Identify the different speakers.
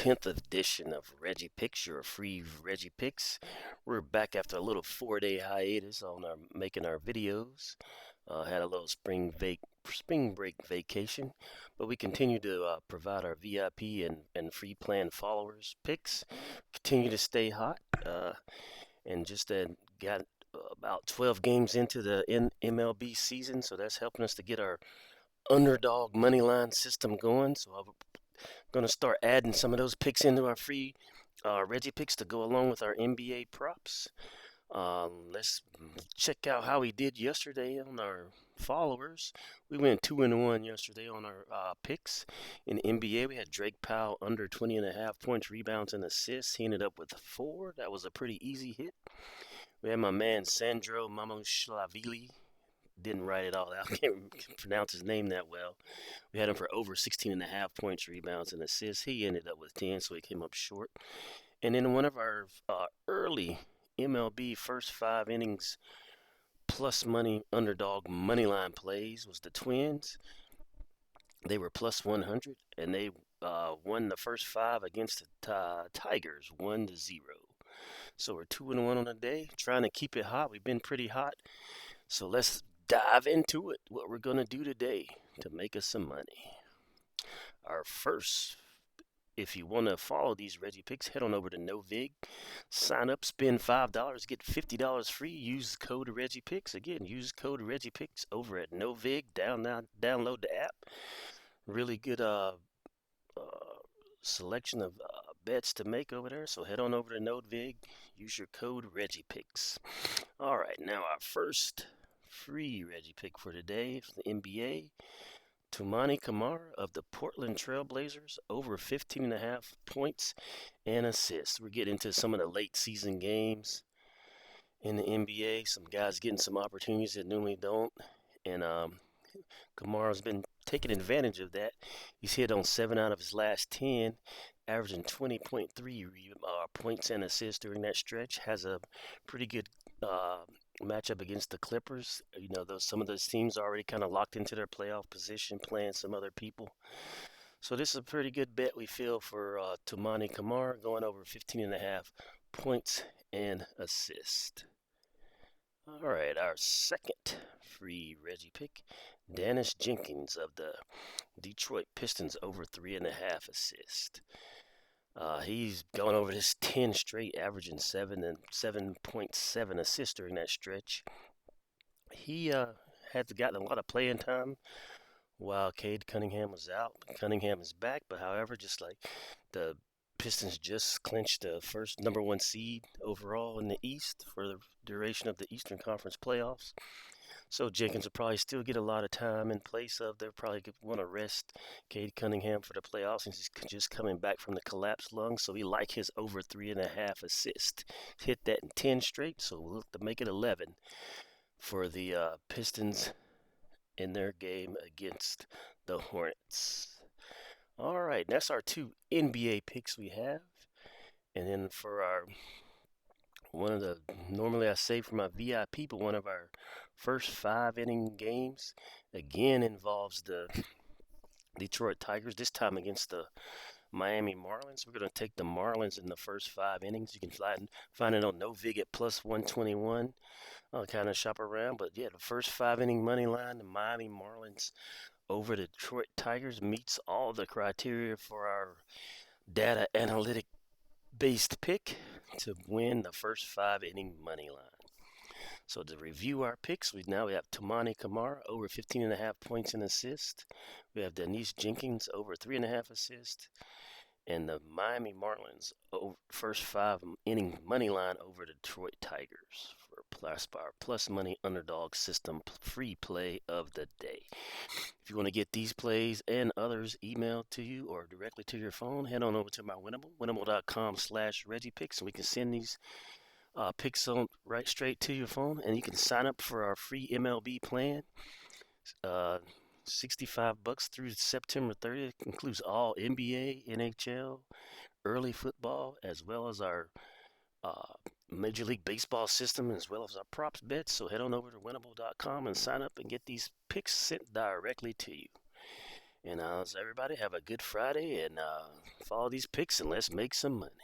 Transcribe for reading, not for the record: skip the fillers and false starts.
Speaker 1: 10th edition of Reggie Picks, your free Reggie Picks. We're back after a little 4-day hiatus on our making our videos. Had a little spring break vacation, but we continue to provide our VIP and free plan followers picks. Continue to stay hot, and just got about 12 games into the MLB season, so that's helping us to get our underdog money line system going. So I'm going to start adding some of those picks into our free Reggie picks to go along with our NBA props. Let's check out how we did yesterday on our followers. We went 2-1 yesterday on our picks. In NBA, we had Drake Powell under 20.5 points, rebounds, and assists. He ended up with 4. That was a pretty easy hit. We had my man Sandro Mamushlavili. Didn't write it all out. Can't pronounce his name that well. We had him for over 16.5 points, rebounds, and assists. He ended up with 10, so he came up short. And then one of our early MLB first 5 innings plus money underdog money line plays was the Twins. They were plus 100, and they won the first 5 against the Tigers, 1-0. So we're 2-1 on the day, trying to keep it hot. We've been pretty hot. So let's dive into it, what we're going to do today to make us some money. Our first, if you want to follow these Reggie picks, head on over to NOVIG, sign up, spend $5, get $50 free, use code REGGIEPICKS. Again, use code REGGIEPICKS over at NOVIG. Download the app. Really good selection of bets to make over there, so head on over to NOVIG, use your code REGGIEPICKS. All right, now our first free Reggie pick for today for the NBA. Toumani Camara of the Portland Trail Blazers over 15.5 points and assists. We're getting into some of the late season games in the NBA. Some guys getting some opportunities that normally don't. And Camara's been taking advantage of that. He's hit on 7 out of his last 10, averaging 20.3 points and assists during that stretch. Has a pretty good matchup against the Clippers. You know, some of those teams are already kind of locked into their playoff position, playing some other people. So this is a pretty good bet we feel for Toumani Camara, going over 15.5 points and assist. All right, our second free Reggie pick, Dennis Jenkins of the Detroit Pistons over 3.5 assists. He's gone over this 10 straight, averaging 7.7 assists during that stretch. He had gotten a lot of playing time while Cade Cunningham was out. Cunningham is back, but however, just like the Pistons just clinched the first #1 seed overall in the East for the duration of the Eastern Conference playoffs. So Jenkins will probably still get a lot of time in place of. They'll probably want to rest Cade Cunningham for the playoffs, and he's just coming back from the collapsed lung. So we like his over 3.5 assists. Hit that in 10 straight, so we'll look to make it 11 for the Pistons in their game against the Hornets. All right, that's our 2 NBA picks we have. And then for our normally I save for my VIP, but one of our first 5 inning games again involves the Detroit Tigers, this time against the Miami Marlins. We're going to take the Marlins in the first 5 innings. You can find it on NOVIG at plus 121. I'll kind of shop around, but yeah, the first 5 inning money line, the Miami Marlins over the Detroit Tigers, meets all the criteria for our data analytic based pick to win the first 5 inning money line. So to review our picks, we have Toumani Camara over 15.5 points and assists. We have Dennis Jenkins over 3.5 assists. And the Miami Marlins first 5 inning money line over the Detroit Tigers for our plus money underdog system free play of the day. If you want to get these plays and others emailed to you or directly to your phone, head on over to my winnable.com/ReggiePicks, and we can send these picks on right straight to your phone, and you can sign up for our free MLB plan. $65 through September 30th. Includes all NBA, NHL, early football, as well as our Major League Baseball system, as well as our props bets. So head on over to winnable.com and sign up and get these picks sent directly to you. And so everybody have a good Friday and follow these picks and let's make some money.